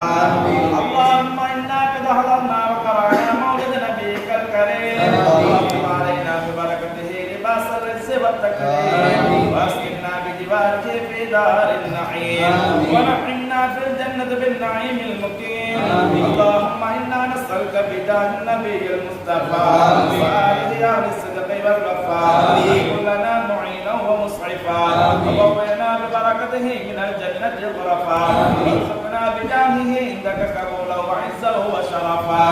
اللهم إنا قد حضرنا وقرأنا مولد نبيك الكريم اللهم علينا ببركته لباس الرزق والتكريم واسكننا بجوارك في دار النعيم ونعمنا في الجنة بالنعيم المقيم اللهم إنا نسألك بجاه النبي المصطفى وآله أهل الصدق والوفاء كلنا معينا ومسعفا وبوئنا ببركته من الجنة غرفا وارزقنا بجاهه عندك قبولا وعزه وشرفا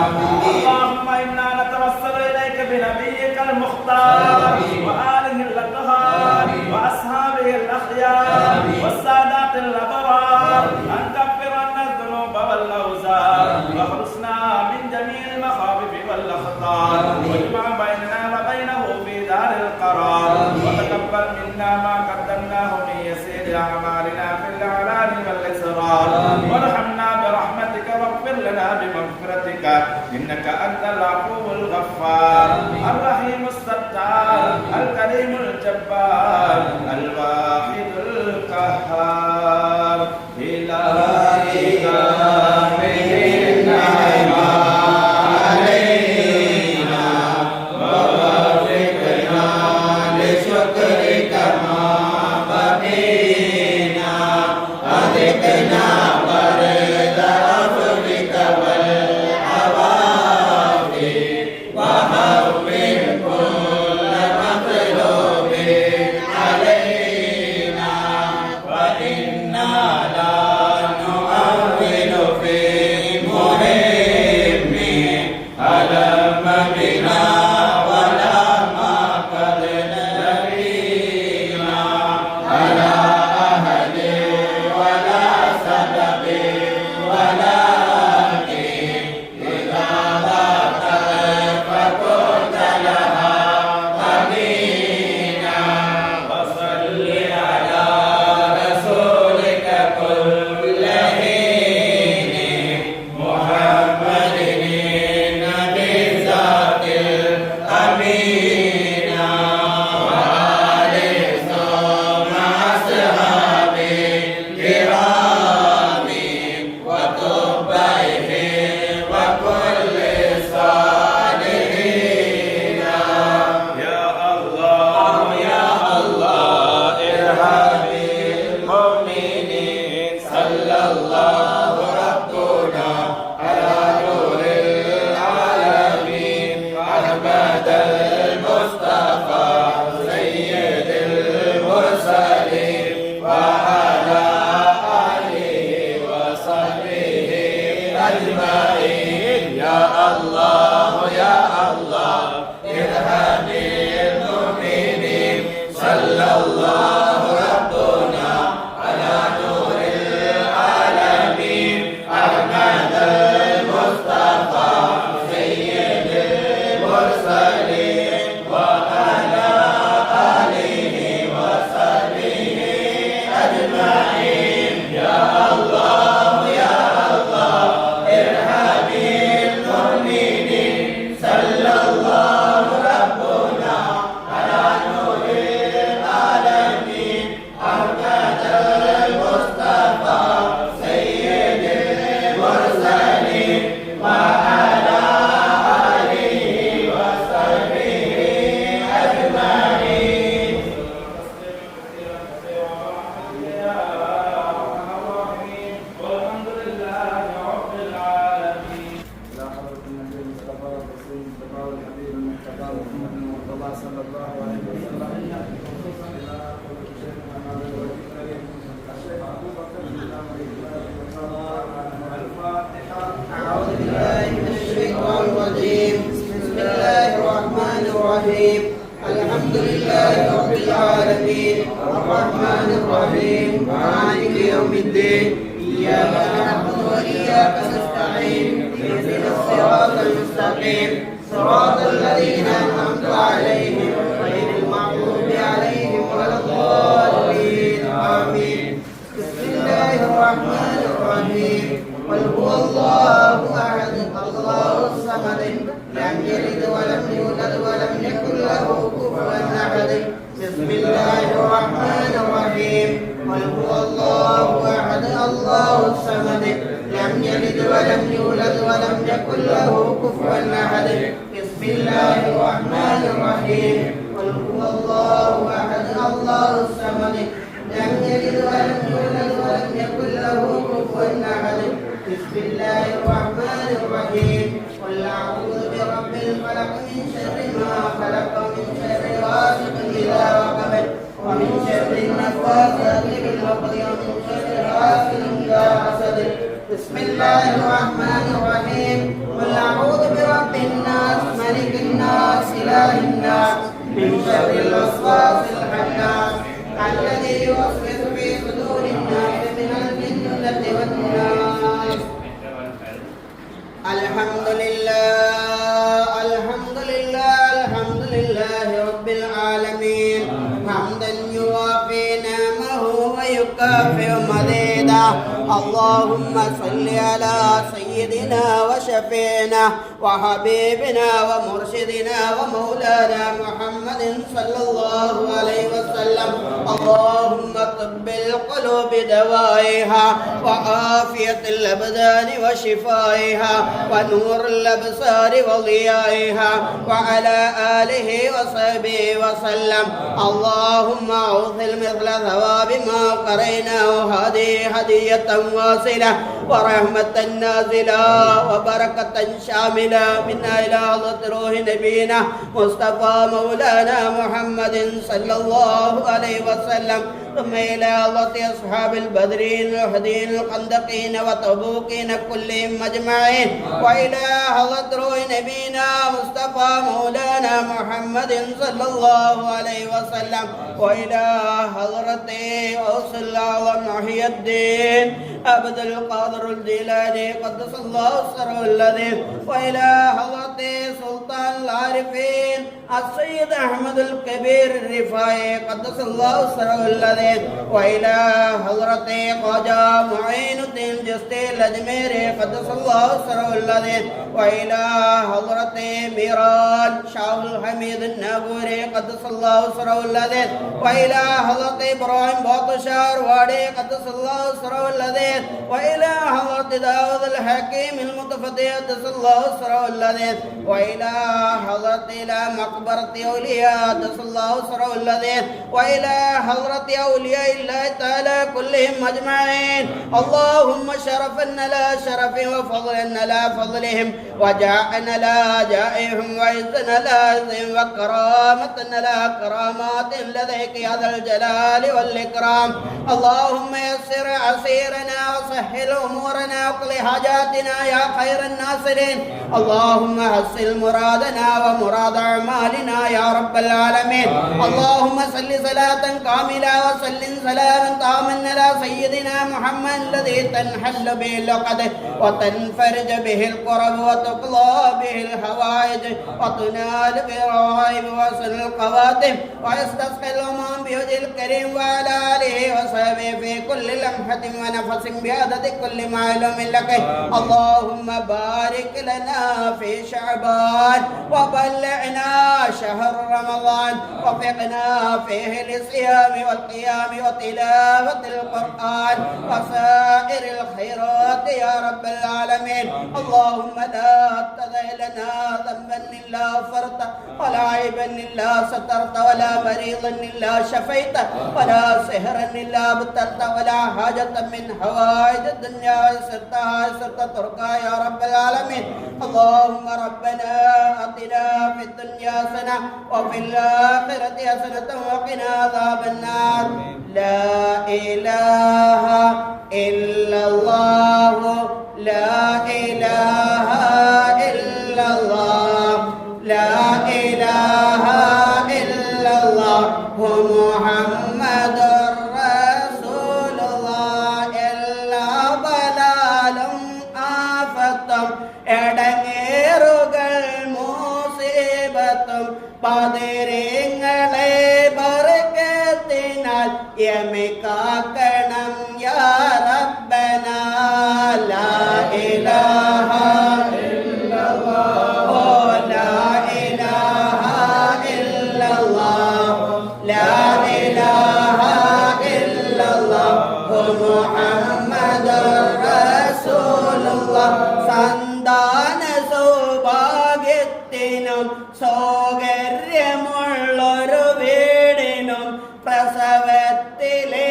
اللهم إنا نتوسل إليك بنبيك المختار وآله الأطهار وأصحابه الأخيار والسادات الأبرار أن تغفر لنا الذنوب والأوزار واخلصنا من جميع المخاوف والأخطار واجمع بيننا وبينه في دار القرار وتقبل منا ما قدمناه من يسير أعمالنا في الأعلان والإسرار وارحمنا برحمتك واغفر لنا بمغفرتك إنك أنت العفو الغفار الرحيم الستار الكريم الجبار الواحد القهار إلهي الحمد لله رب العالمين الرحمن الرحيم مالك يوم الدين إياك نعبد وإياك نستعين اهدنا الصراط المستقيم صراط الذين أنعمت عليهم غير المغضوب عليهم ولا الضالين آمين. بسم الله الرحمن الرحيم قل هو الله أحد الله الصمد لم يلد ولم يولد ولم يكن له كفوا أحد. بسم الله الرحمن الرحيم قل هو الله أحد الله الله الصمد لم يلد ولم يولد ولم يكن له كفوا أحد بسم الله الرحمن الرحيم قل هو الله أحد الله الصمد لم يلد ولم يولد ولم يكن له كفوا أحد بسم الله الرحمن الرحيم قل أعوذ برب الفلق من شر ما خلق ومن شر غاسق إذا وقب ومن شر النفاثات في العقد ومن شر حاسد إذا حسد بسم الله الرحمن الرحيم قل أعوذ برب الناس ملك الناس إله الناس من شر الوسواس الخناس الذي يوسوس في صدور الناس من الجنة والناس. الحمد لله الحمد لله الحمد لله رب العالمين حمدا يوافي نعمه ويكافئ مزيدا. اللهم صل على سيدنا وشفينا وحبيبنا ومرشدنا ومولانا محمد صلى الله عليه وسلم. اللهم طب القلوب دوائها وعافية الأبدان وشفائها ونور الأبصار وضيائها وعلى آله وصحبه وسلم. اللهم أوصل مثل ثواب ما قريناه هذه هدية واصلة ورحمة نازلة وبركة شاملة منا إلى حضرة روح نبينا مصطفى مولانا محمد صلى الله عليه وسلم ثم إلى حضرة أصحاب البدرين الأحدين الخندقين وتبوكين كلهم أجمعين وإلى حضرة روح نبينا مصطفى مولانا محمد صلى الله عليه وسلم وإلى حضرة غوث الأعظم محي الدين عبد القادر الجيلاني قدس الله سره الذي وإلى حضرة سلطان العارفين السيد أحمد الكبير الرفاعي قدس الله سره الذي وإلى حضرة خواجة معين الدين جستي الأجميري قدس الله سره الذي وإلى حضرة ميران شاه الحميد النابوري قدس الله سره الذي وإلى حضرة إبراهيم بطشار وادي قدس الله سره الذي وإلى حضرة داود الحكيم المتفتي قدس الله سره الذي وإلى حضرة إلى مقبرة أولياء قدس الله سره الذي وإلى حضرة أولياء الله تعالى كلهم أجمعين. اللهم شرفنا لا شرفهم وفضلنا لا فضلهم وجاءنا لا جائهم وعزنا لا عزهم وكرامتنا لا كراماتهم لديك يا ذا الجلال والإكرام. اللهم يسر عسيرنا وسهل أمورنا وقل حاجاتنا يا خير الناصرين. اللهم حصل مرادنا ومراد أعمالنا يا رب العالمين. اللهم صل صلاة كاملة وسلم سلاما تاما على سيدنا محمد الذي تنحل به العقد وتنفرج به الكرب وتقضى به الحوائج وتنال به الرغائب وحسن الخواتم ويستسقي الأمم بوجه الكريم وعلى آله وصحبه في كل لمحة ونفس بعدد كل معلوم لك. اللهم بارك لنا في شعبان وبلغنا شهر رمضان وفقنا فيه للصيام والقيام وتلاوة القرآن وسائر الخيرات يا رب العالمين. اللهم لا تدع لنا ذنبا إلا غفرته ولا عيبا إلا سترت ولا مريضا إلا شفيت ولا سهرا إلا ابتلت ولا حاجة من حوائج الدنيا يسرت تركا يا رب العالمين. اللهم ربنا آتنا في الدنيا حسنة وفي الآخرة حسنة وقنا عذاب النار. لا إله إلا الله لا إله إلا الله لا إله إلا الله محمد رسول الله. എല്ലാ ബലാലും ആഫത്തും എടങ്ങേറുകൾ മുസീബത്തും പതിരങ്ങളെ ബർക്കത്തിനാൽ യമിക്കാക്കണം യാ റബ്ബനാ സന്താന സൗഭാഗ്യത്തിനും സൗകര്യമുള്ളൊരു വീടിനും പ്രസവത്തിലെ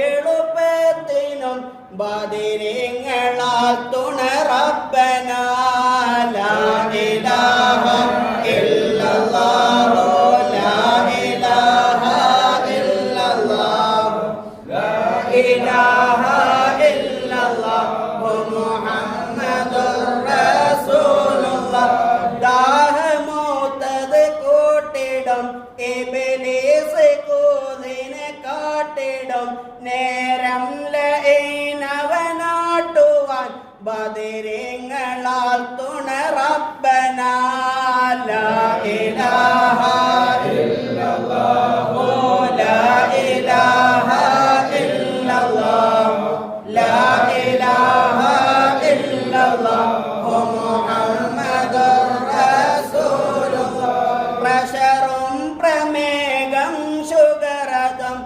എളുപ്പത്തിനും ബദിരിങ്ങളാൽ തുണ റബ്ബനാ ലാ ഇലാഹ ഇല്ലല്ലാഹു ലാ ഇലാഹ ഇല്ലല്ലാഹു ലാ ഇലാഹ ഇല്ലല്ലാഹു മുഹമ്മദുർ റസൂലുള്ളാഹ് ദാഹമൂത്തത് കൂട്ടിടും ഇബ്ലീസ് കൂതിനെ കാട്ടിടും നേരം ലൈനവനാട്ടുവാൻ ബദിരിങ്ങളാൽ തുണ റബ്ബനാ ലാ ഇലാഹ ഇല്ലല്ലാഹു ലാ ഇലാഹ ഇല്ലല്ലാഹു ലാ ഇലാഹ ഇല്ലല്ലാഹു മുഹമ്മദുർ റസൂലുള്ളാഹ് പ്രഷറും പ്രമേഹം ഷുഗറതും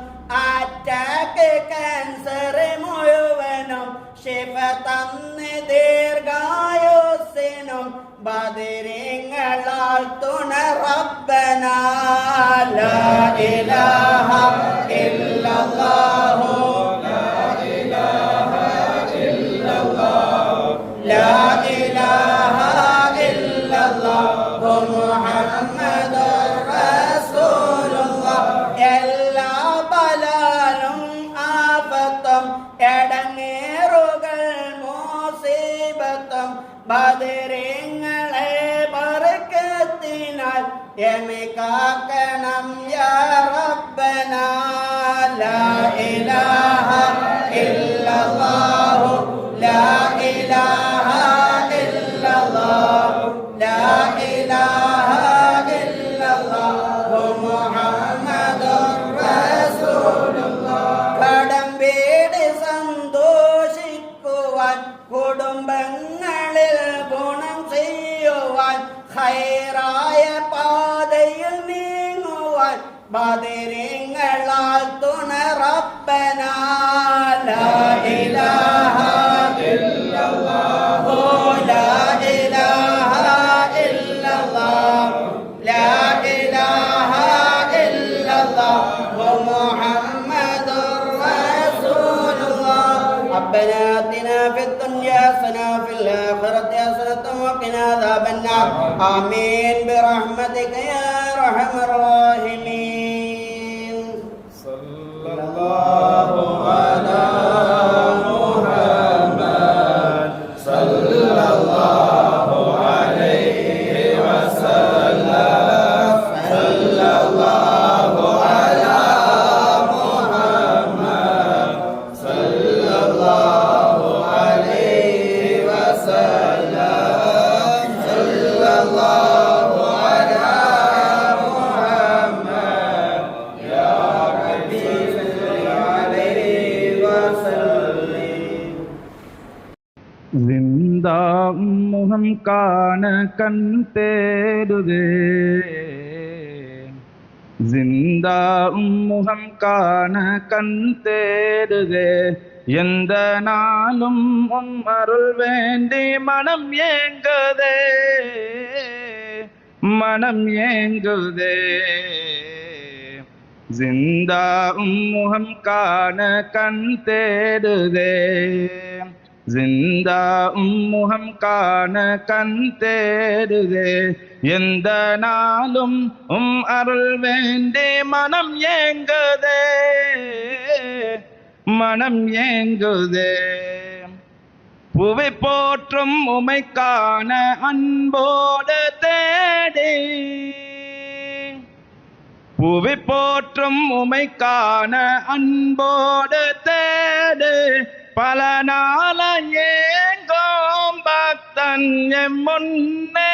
അറ്റാക്ക് ക്യാൻസർ മുഴുവനും ശിഫ തന്ന് ദീർഘായുസ്സിനും ബദിരിങ്ങളാൽ തുണ റബ്ബനാ ലാ ഇലാഹ ഇല്ലല്ലാഹു ലാ ഇലാഹ ഇല്ലല്ലാഹു ലാ ഇലാഹ ഇല്ലല്ലാഹു മുഹമ്മദുർ റസൂലുള്ളാഹ് എല്ലാ ബലാലും ആഫത്തും എടങ്ങേറുകൾ മുസീബത്തും ബദിരിങ്ങളെ ബർക്കത്തിനാൽ യമികാക്കണം യാ റബ്ബനാ ലാ ഇലാഹ ഇല്ലല്ലാഹു ലാ ഇലാഹ ഇല്ലല്ലാഹു ലാ ഇലാഹ ഇല്ലല്ലാഹു മുഹമ്മദുർ റസൂലുള്ളാഹ് കടം വീട് സന്തോഷിക്കുവാൻ കുടുംബങ്ങളിൽ ഗുണം ചെയ്യുവാൻ ഖൈറായ പാതയിൽ നീങ്ങുവാൻ ബദിരിങ്ങളാൽ തുണ റബ്ബനാ ലാ ഇലാഹ ഇല്ലല്ലാഹു ലാ ഇലാഹ ഇല്ലല്ലാഹു ലാ ഇലാഹ ഇല്ലല്ലാഹു മുഹമ്മദുർ റസൂലുള്ളാഹ് ربنا آتنا في الدنيا حسنة وفي الآخرة حسنة وقنا عذاب النار آمين برحمتك يا أرحم الراحمين صلى الله على محمد صلى الله عليه وسلم صلى الله على محمد صلى الله عليه وسلم صلى الله على محمد يا ربي صل عليه وسلم जिंदा मुहम कान कन तेरुदे जिंदा मुहम कान कन तेरुदे எந்த நாளும் உம் அருள் வேண்டி மனம் ஏங்குதே மனம் ஏங்குதே जिंदा मुहम कान कन तेरुदे जिंदा मुहम कान कन तेरुदे எந்த நாளும் அருள் வேண்டி மனம் ஏங்குதே மனம் ஏங்குதே புவி போற்றும் உமை காண அன்போடு தேடி புவி போற்றும் உமை காண அன்போடு தேடு பல நாள ஏங்கோம் பக்தன் எம் முன்னே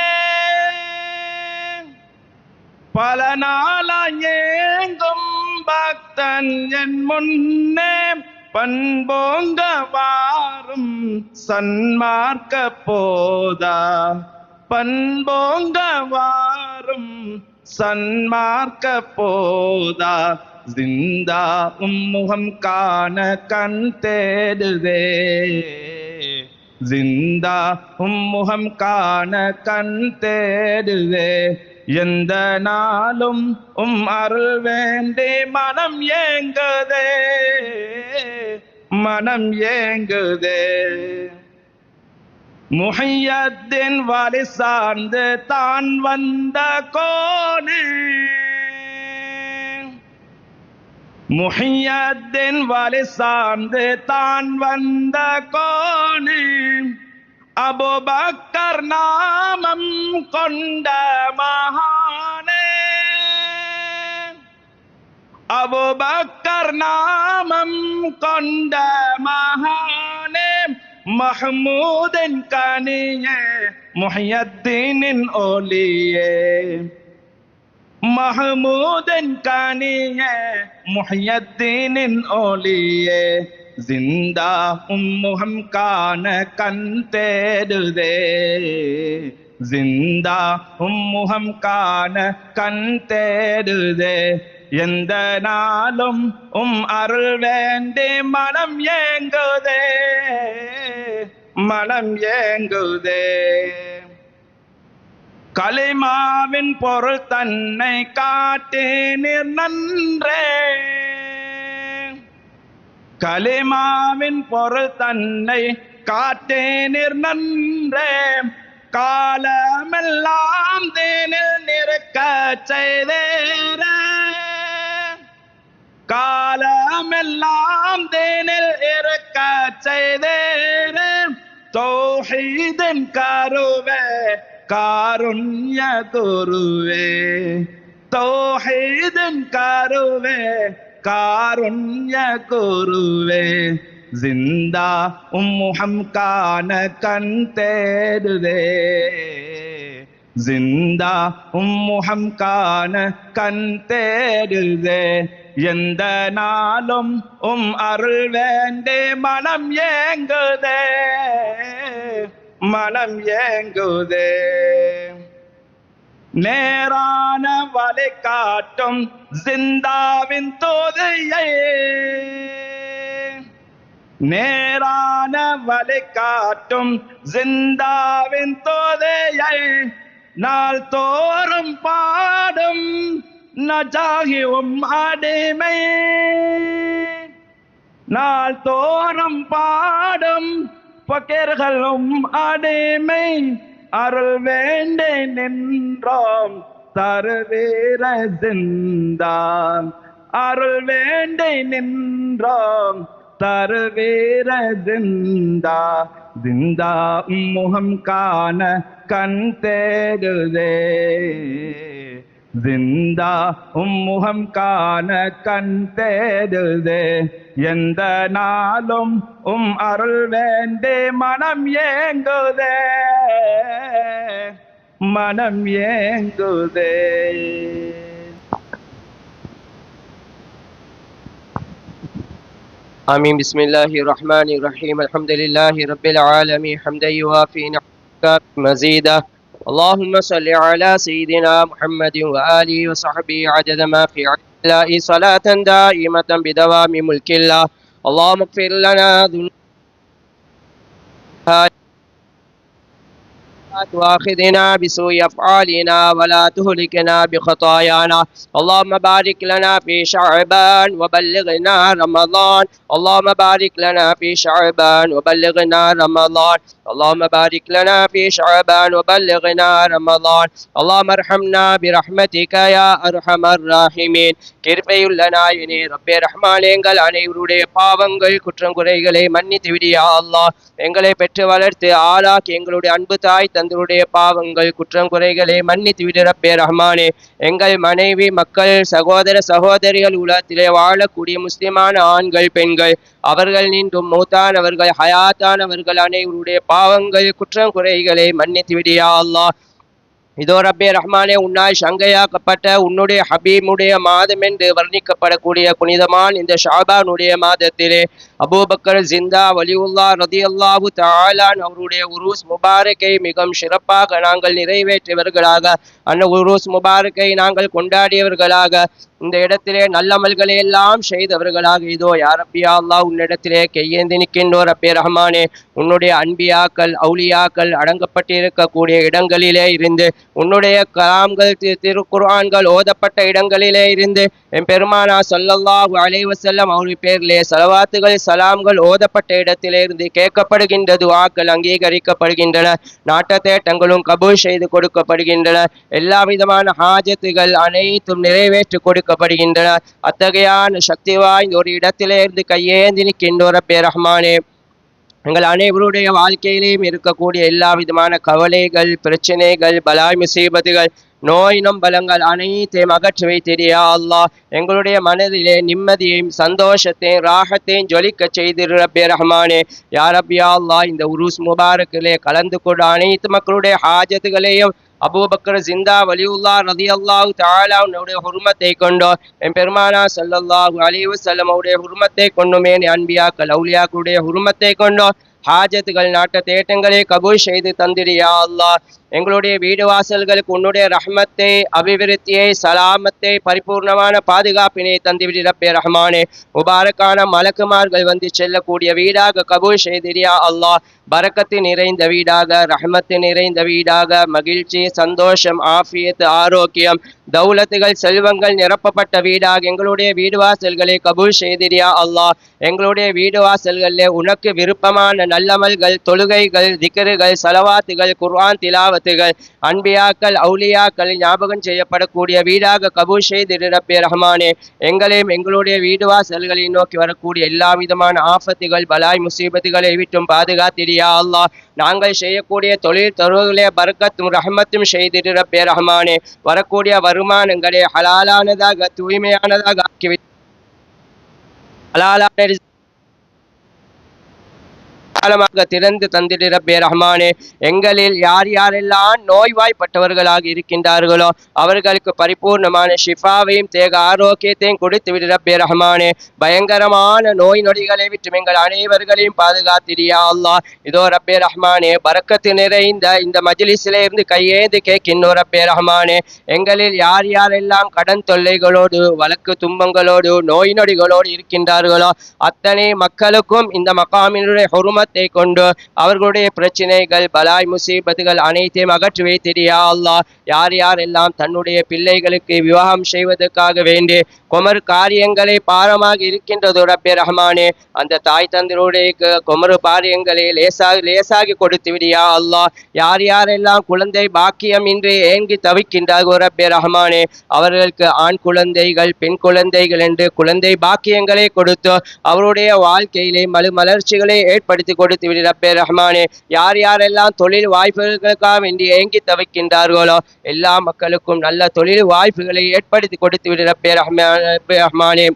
பல நாள ஏங்கும் பக்தன் என் முன்னே பண்போங்க வாரும் சன்மார்க்க போதா பண்போங்க வாரும் சன்மார்க்க போதா ஜிந்தா முகம் காண கண் தேடுதே ஜிந்தா முகம் காண கண் தேடுதே எந்த நாளும் அருள் வேண்டி மனம் ஏங்குதே மனம் ஏங்குதே முஹையத்தின் வழி சார்ந்து தான் வந்த கோனே முஹையத்தின் வழி சார்ந்து தான் வந்த கோனே அபூபக்கர் நாமம் கொண்ட மகானே அபூபக்கர் நாமம் கொண்ட மகானே மஹ்மூதின் கனியே முஹையத்தீனின் ஒளியே மஹ்மூதின் கனியே முஹையத்தீனின் ஒளியே ஜிந்தா முகம் காண கண் தேடுதே ஜிந்தா முகம் காண கண் தேடுதே எந்த நாளும் அருள் வேண்டி மனம் ஏங்குதே மனம் ஏங்குதே கலிமாவின் பொருள் தன்னை காட்டினீர் நன்றே கலிமாவின் பொருள் தன்னை காட்டினீர் நன்றே காலமெல்லாம் தேனில் நிற்க செய்தேர காலமெல்லாம் தேனில் இருக்க செய்தேர தௌஹீதின் கருவே காருண்ய குருவே தௌஹீதின் கருவே காருண்ய குருவே ஜிந்தா முகம் காண கண் தேடுதே ஜிந்தா முகம் காண கண் தேடுதே எந்த நாளும் அருள் வேண்டே மனம் ஏங்குதே மனம் ஏங்குதே நேரான வழி காட்டும் ஜிந்தாவின் தோதையை நேரான வழி காட்டும் ஜிந்தாவின் தோதையை நாள் தோறும் பாடும் நஜாகியும் அடிமை நாள் தோறும் பாடும் பக்கர்களும் அடிமை அருள் வேண்டே நின்றோம் தருவீர ஜிந்தான் அருள் வேண்டே நின்றோம் தருவீர ஜிந்தா ஜிந்தா முகம் காண கண் தேடுதே ஜிந்தா முகம் காண கண் தேடுதே எந்த நாளும் அருள் வேண்டே மனம் ஏங்குதே மனம் ஏங்குதே آمين. بسم الله الرحمن الرحيم. الحمد لله رب العالمين حمدا يوافي نعمك مزيدا. اللهم صل على سيدنا محمد وآله وصحبه عدد ما في علم الله صلاة دائمة بدوام ملك الله. اللهم اغفر لنا ذنوبنا تؤاخذنا بسوء أفعالنا ولا تهلكنا بخطايانا. اللهم بارك لنا في شعبان وبلغنا رمضان. اللهم بارك لنا في شعبان وبلغنا رمضان. اللهم بارك لنا في شعبان وبلغنا رمضان. اللهم ارحمنا برحمتك يا أرحم الراحمين. கிருபையுள்ள நாயனே ரப்பே ரஹ்மானே, எங்கள் அனைவருடைய பாவங்கள் குற்றங்குறைகளை மன்னித்து விடியா அல்லாஹ். எங்களை பெற்று வளர்த்து ஆளாக்கி எங்களுடைய அன்பு தாய் தந்தருடைய பாவங்கள் குற்றங்குறைகளை மன்னித்து விடு ரப்பே ரஹ்மானே. எங்கள் மனைவி மக்கள் சகோதர சகோதரிகள் உலகத்திலே வாழக்கூடிய முஸ்லிமான ஆண்கள் பெண்கள் அவர்கள் நின்றும் மூத்தானவர்கள் ஹயாத்தானவர்கள் அனைவருடைய பாவங்கள் குற்றங்குறைகளை மன்னித்து விடியா அல்லாஹ். இதோ ரப்பே ரஹ்மானே, உன்னால் சங்கையாக்கப்பட்ட உன்னுடைய ஹபீமுடைய மாதம் என்று வர்ணிக்கப்படக்கூடிய புனிதமான இந்த ஷாபானுடைய மாதத்திலே அபூபக்கர் ஜிந்தா வலியுல்லா ரதியல்லாஹு தஆலான் அவருடைய உருஸ் முபாரக்கை மிகவும் சிறப்பாக நாங்கள் நிறைவேற்றியவர்களாக, அந்த உருஸ் முபாரக்கை நாங்கள் கொண்டாடியவர்களாக இந்த இடத்திலே நல்லமல்களை எல்லாம் செய்தவர்களாக இதோ யா ரப்பி யா அல்லாஹ் உன்னிடத்திலே கையேந்தி நிற்கின்றோர் ரப்பே ரஹ்மானே. உன்னுடைய அன்பியாக்கள் அவுலியாக்கள் அடங்கப்பட்டிருக்கக்கூடிய இடங்களிலே இருந்து, உன்னுடைய கலாம்கள் திருக்குர்ஆன்கள் ஓதப்பட்ட இடங்களிலே இருந்து, என் பெருமானா ஸல்லல்லாஹு அலைஹி வஸல்லம் அவர்கள் பேரிலே ஸலவாத்துகள் சலாம்கள் ஓதப்பட்ட இடத்திலே இருந்து கேட்கப்படுகின்ற துஆக்கள் அங்கீகரிக்கப்படுகின்றன. நாட்ட தேட்டங்களும் கபூல் செய்து கொடுக்கப்படுகின்றன. எல்லா விதமான ஹாஜத்துகள் அனைத்தும் நிறைவேற்றி கொடுக்கப்படுகின்றன. அத்தகையான சக்தி வாய்ந்த ஒரு இடத்திலே இருந்து கையேந்தி நிற்கின்றோர் ரப்பே ரஹ்மானே. எங்கள் அனைவருடைய வாழ்க்கையிலேயும் இருக்கக்கூடிய எல்லா விதமான கவலைகள், பிரச்சனைகள், பலாய் முசீபத்துகள், நோய் நம்பலங்கள் அனைத்தையும் அகற்றி வைத்திரியா அல்லாஹ். எங்களுடைய மனதிலே நிம்மதியையும் சந்தோஷத்தையும் ராகத்தையும் ஜொலிக்க செய்திரு ரப்பே ரஹ்மானே. யா ரப்பி யா அல்லாஹ், இந்த உருஸ் முபாரக்கிலே கலந்து கொண்ட அனைத்து மக்களுடைய ஹாஜத்துகளையும் அபூபக்கர் ஜிந்தா வலியுல்லாஹ் ரலியல்லாஹு தஆலா அவருடைய ஹுர்மத்தை கொண்டோ, என் பெருமானா ஸல்லல்லாஹு அலைஹி வஸல்லம் அவருடைய ஹுர்மத்தை கொண்டுமே, அன்பியாக்கள் அவுலியாக்களுடைய ஹுர்மத்தை கொண்டோ ஹாஜத்துகள் நாட்ட தேட்டங்களை கபூல் செய்து தந்திரியா அல்லாஹ். எங்களுடைய வீடு வாசல்களுக்கு உன்னுடைய ரஹ்மத்தை, அபிவிருத்தியை, சலாமத்தை, பரிபூர்ணமான பாதுகாப்பினை தந்துவிடு ரப்பே ரஹ்மானே. முபாரக்கான மலக்குமார்கள் வந்து செல்லக்கூடிய வீடாக கபூல் செய்திரியா அல்லாஹ். பரக்கத்து நிறைந்த வீடாக, ரஹ்மத்து நிறைந்த வீடாக, மகிழ்ச்சி, சந்தோஷம், ஆஃபியத், ஆரோக்கியம், தௌலத்துகள், செல்வங்கள் நிரப்பப்பட்ட வீடாக எங்களுடைய வீடு வாசல்களை கபூல் செய்திரியா அல்லாஹ். எங்களுடைய வீடு வாசல்களில் உனக்கு விருப்பமான நல்லமல்கள், தொழுகைகள், திக்ருகள், சலவாத்துகள், குர்ஆன் திலாவத்துகள், அன்பியாக்கள் அவுலியாக்கள் ஞாபகம் செய்யப்படக்கூடிய வீடாக கபூல் செய்திரு ரப்பே ரஹ்மானே. எங்களையும் எங்களுடைய வீடு வாசல்களை நோக்கி வரக்கூடிய எல்லா விதமான ஆஃபத்துகள், பலாய் முசீபத்துகளை விட்டும் பாதுகாத்திரியா அல்லாஹ். நாங்கள் செய்யக்கூடிய தொழில் தொழிலே பரக்கத்தும் ரஹ்மத்தும் செய்திரு ரப்பே ரஹ்மானே. வரக்கூடிய வருமானங்களை ஹலாலானதாக தூய்மையானதாக ஆக்கிவிட்டு ஹலாலான திறந்து தந்திடு ரப்பே ரஹ்மானே. எங்களில் யார் யாரெல்லாம் நோய்வாய்ப்பட்டவர்களாக இருக்கின்றார்களோ அவர்களுக்கு பரிபூர்ணமான ஷிஃபாவையும் தேக ஆரோக்கியத்தையும் கொடுத்து விடு ரப்பே ரஹ்மானே. பயங்கரமான நோய் நொடிகளை விட்டு எங்கள் அனைவர்களையும் பாதுகாத்திரியா அல்லாஹ். இதோ ரப்பே ரஹ்மானே, பரக்கத்து நிறைந்த இந்த மஜ்லிஸிலே இருந்து கையேந்து கேட்கின்றோம் ரப்பே ரஹ்மானே. எங்களில் யார் யாரெல்லாம் கடன் தொல்லைகளோடு, வழக்கு துன்பங்களோடு, நோய் நொடிகளோடு இருக்கின்றார்களோ அத்தனை மக்களுக்கும் இந்த மகாமினுடைய ஹுர்மத் கொண்டு அவர்களுடைய பிரச்சனைகள், பலாய் முசீபத்துகள் அனைத்தையும் அகற்றி வைத்திரியா அல்லாஹ். யார் யாரெல்லாம் தன்னுடைய பிள்ளைகளுக்கு விவாகம் செய்வதற்காக வேண்டி குமர் காரியங்களை பாரமாக இருக்கின்றதோ ரப்பே ரஹ்மானே, அந்த தாய் தந்தருடைய குமரு பாரியங்களை லேசாகி கொடுத்து விடியா அல்லாஹ். யார் யாரெல்லாம் குழந்தை பாக்கியம் இன்றி ஏங்கி தவிக்கின்றார்களோ ரப்பே ரஹ்மானே, அவர்களுக்கு ஆண் குழந்தைகள், பெண் குழந்தைகள் என்று குழந்தை பாக்கியங்களை கொடுத்து அவருடைய வாழ்க்கையிலே மலர்ச்சிகளை ஏற்படுத்தி கொடுத்து விடு ரப்பே ரஹ்மானே. யார் யாரெல்லாம் தொழில் வாய்ப்புகளுக்காக வேண்டி ஏங்கி தவிக்கின்றார்களோ எல்லா மக்களுக்கும் நல்ல தொழில் வாய்ப்புகளை ஏற்படுத்தி கொடுத்து விடு ரப்பே ரஹ்மானே.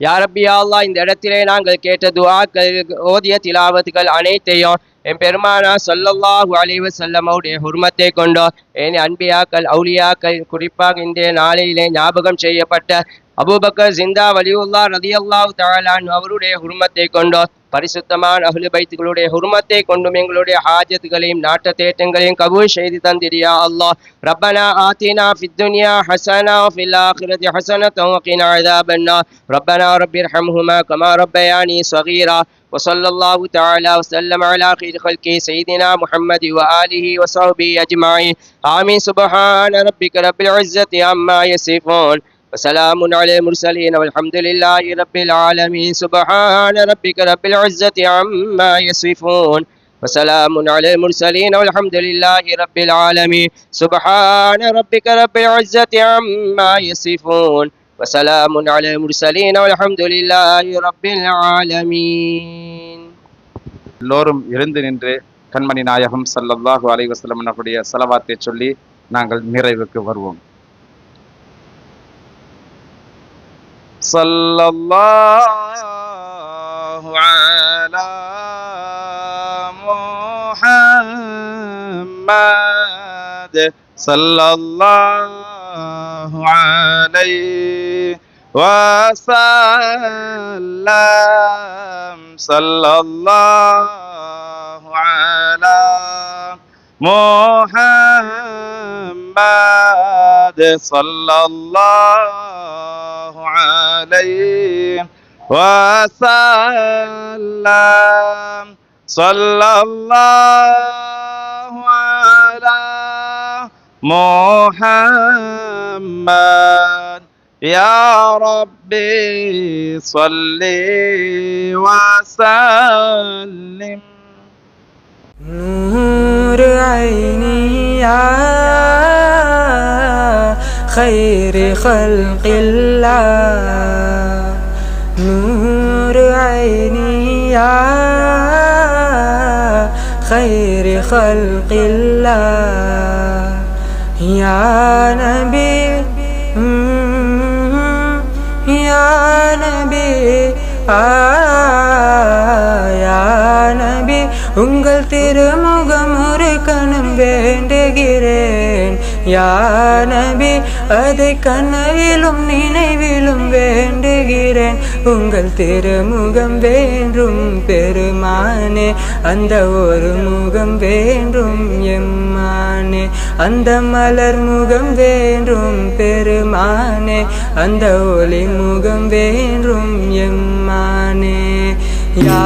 யா ரப்பி யா அல்லாஹ், இந்த இடத்திலே நாங்கள் கேட்ட துஆக்கள், ஓதிய திலாவத்துகள் அனைத்தையும் என் பெருமானா ஸல்லல்லாஹு அலைஹி வஸல்லம் அவருடைய ஹுர்மத்தை கொண்டோ, என் அன்பியாக்கள் அவுலியாக்கள் குறிப்பாக இன்றைய நாளிலே ஞாபகம் செய்யப்பட்ட அபூபக்கர் ஜிந்தா வலியுல்லாஹ் ரலியல்லாஹு தஆலா அவருடைய ஹுர்மத்தை கொண்டோ, பரிசுத்தமான அஹ்லு பைத்துகளுடைய ஹுர்மத்தை கொண்டும் எங்களுடைய ஹாஜத்துகளையும் நாட்ட தேட்டங்களையும் கபூல் செய்து தந்திரியா அல்லாஹ். ரப்பனா ஆத்தினா ஃபித் துன்யா ஹஸனா வ ஃபில் ஆখিরাতি ஹஸனத்தன் வ கினா அஸாபன்னார். ரப்பனா ரப்பிர்ஹம்ஹுமா கமா ரப்பயானி ஸகீரா. وصلى الله تعالى وسلم على خير خلقه سيدنا محمد وآله وصحبه أجمعين. آمين. سبحان ربك رب العزة عما يصفون وسلام على المرسلين والحمد لله رب العالمين. سبحان ربك رب العزة عما يصفون وسلام على المرسلين والحمد لله رب العالمين. سبحان ربك رب العزة عما يصفون وسلام على المرسلين والحمد لله رب العالمين. எல்லோரும் எழுந்து நின்று கண்மணி நாயகம் ஸல்லல்லாஹு அலைஹி வஸல்லம் அவருடைய ஸலவாத்தை சொல்லி நாங்கள் நிறைவுக்கு வருவோம். ஸல்லல்லாஹு அலா முஹம்மத் ஸல்லல்லாஹு அலைஹி வஸல்லம். ஸல்லல்லாஹு அலா முஹம்மத் محمد صلى الله عليه وسلم صلى الله على محمد يا ربي صل وسلم نور عيني يا خير خلق الله نور عيني يا خير خلق الله يا نبي يا نبي يا نبي உங்கள் திருமுகம் ஒரு கணம் வேண்டுகிறேன் யா நபி அதை கனவிலும் நினைவிலும் வேண்டுகிறேன் உங்கள் திருமுகம் வேண்டும் பெருமானே அந்த ஒரு முகம் வேண்டும் எம்மானே அந்த மலர் முகம் வேண்டும் பெருமானே அந்த ஒளி முகம் வேண்டும் எம்மானே யா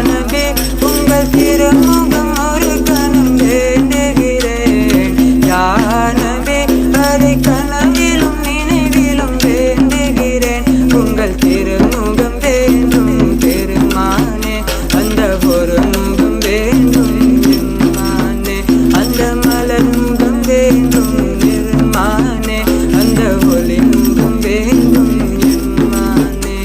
நபி உங்கள் திருமுகம் ஒரு கணம் வேண்டுகிறேன் யா நபி அதை கனவிலும் நினைவிலும் வேண்டுகிறேன் உங்கள் திருமுகம் வேண்டும் பெருமானே அந்த ஒரு முகம் வேண்டும் எம்மானே அந்த மலர் முகம் வேண்டும் பெருமானே அந்த ஒளி முகம் வேண்டும் எம்மானே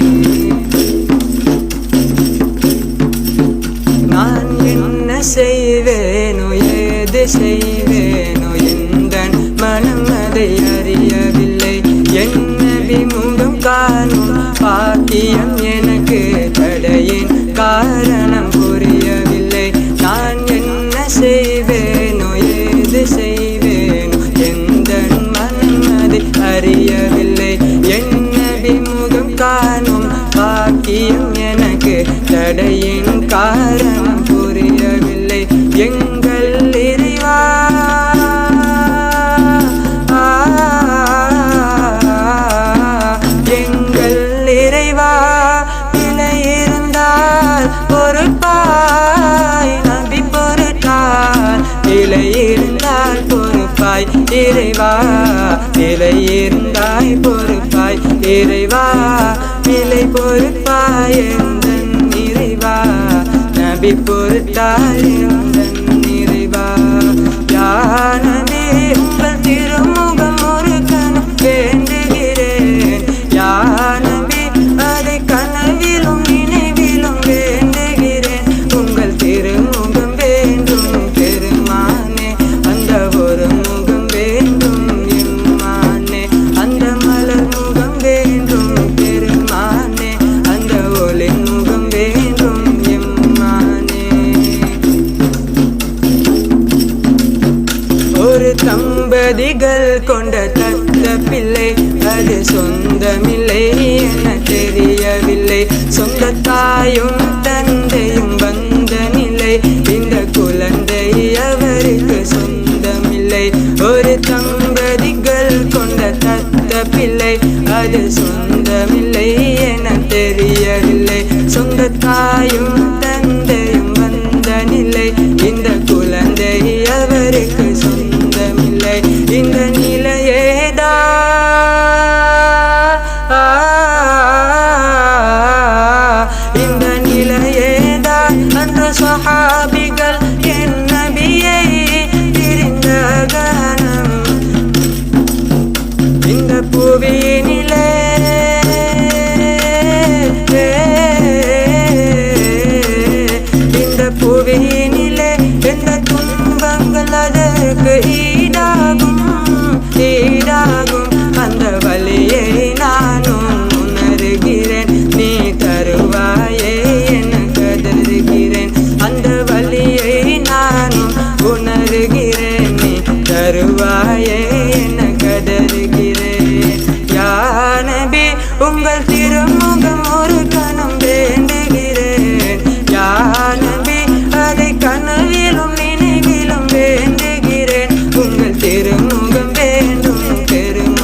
நான் என்ன செய்வேனோ ஏது செய்வேனோ எந்தன் மனம் அதை அறியவில்லை என் நபி முகம் காணும் பாக்கியம் எனக்கு தடையின் காரணம் புரியவில்லை நான் என்ன செய்வேனோ ஏது செய்வேனோ எந்தன் மனம் அதை அறியவில்லை என் நபி முகம் காணும் பாக்கியம் எனக்கு தடையின் காரணம் புரியவில்லை எங்கள் இறைவா எங்கள் இறைவா நிலை இருந்தால் பொறுப்பாய் நபி பொறுத்தால் நிலை இருந்தால் பொறுப்பாய் இறைவா நிலை இருந்தாய் பொறுப்பாய் இறைவா நிலை பொறுப்பாய் எந்தன் இறைவா நபி பொறுத்தால் எந்தன் இறைவா யா நபி உங்கள் திருமுகம் ஒரு கணம் வேண்டுகிறேன் யா நபி அதை கனவிலும் நினைவிலும் வேண்டுகிறேன் உங்கள் திருமுகம் வேண்டும் பெருமானே அந்த ஒரு முகம் வேண்டும் எம்மானே அந்த மலர் முகம் வேண்டும் பெருமானே அந்த ஒளி முகம் வேண்டும் எம்மானே ஒரு தம்பதிகள் கொண்ட தத்த பிள்ளை அது சொந்தமில்லை என தெரியவில்லை சொந்த தாயும் தந்தையும் வந்த நிலை இந்த குழந்தை அவருக்கு சொந்தமில்லை ஒரு தம்பதிகள் கொண்ட தத்த பிள்ளை அது சொந்தமில்லை என தெரியவில்லை சொந்த தாயும் தந்தையும் வந்த நிலை இந்த குழந்தை அவருக்கு சொந்தமில்லை இந்த நிலையேதா இந்த நிலையேதா அந்த சஹாபிகள் என் நபியை பிரிந்த கணம் இந்த புவியினிலே இந்த புவியினிலே எந்த துன்பங்கள் அதற்கு ஈடாகும் அந்த வழியை நானும் உணர்கிறேன் நீ தருவாயே என கதறுகிறேன் அந்த வழியை நானும் உணர்கிறேன் நீ தருவாயே என கதறுகிறேன் யா நபி உங்கள் திருமுகம் ஒரு கணம் வேண்டுகிறேன் யா நபி அதை கனவிலும் நினைவிலும் வேண்டுகிறேன் உங்கள் திருமுகம் வேண்டும் பெருமானே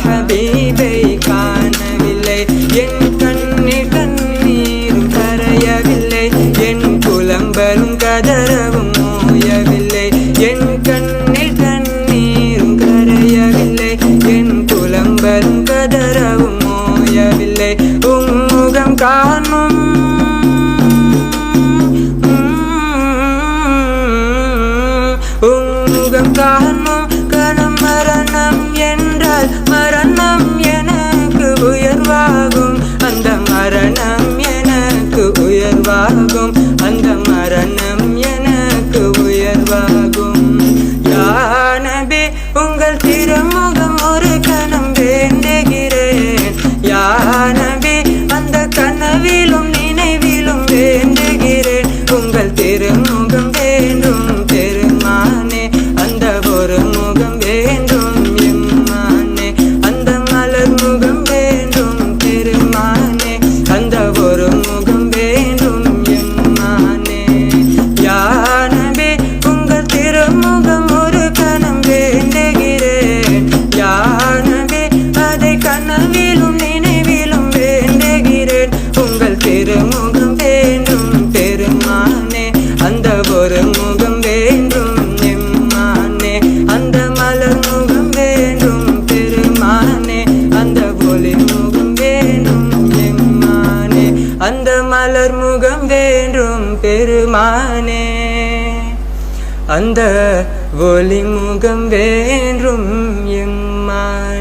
ஹபீபை காணவில்லை என் கண்ணில் கண்ணீரும் கரையவில்லை என் புலம்பலும் கதறவும் ஓயவில்லை என் கண்ணில் கண்ணீரும் கரையவில்லை என் புலம்பலும் கதறவும் ஓயவில்லை உம்முகம் காணும் உம்முகம் காணும் கணம் மரணம் என்றால் மரணம் எனக்கு உயர்வாகும் அந்த மரணம் எனக்கு உயர்வாகும் அந்த மரணம் எனக்கு உயர்வாகும் யா நபி உங்கள் திருமுகம் ஒரு கணம் வேண்டுகிறேன் யா நபி அந்த கனவிலும் நினைவிலும் வேண்டுகிறேன் உங்கள் திருமுகம் வேண்டும் பெருமானே அந்த ஒரு முகம் வேண்டும் எம்மானே அந்த மலர் முகம் வேண்டும் பெருமானே அந்த ஒரு முகம் வேண்டும் எம்மானே யா நபி உங்கள் திருமுகம் ஒரு கணம் வேண்டுகிறேன் யா நபி அதை கனவிலும் நினைவிலும் வேண்டுகிறேன் உங்கள் திருமுகம் வேண்டும் பெருமானே அந்த ஒரு முகம் வேண்டும் எம்மானே அந்த மலர் முகம் வேண்டும் பெருமானே அந்த ஒளி முகம் வேண்டும் எம்மானே அந்த மலர் முகம் வேண்டும் பெருமானே அந்த ஒளி முகம் வேண்டும் எம்மானே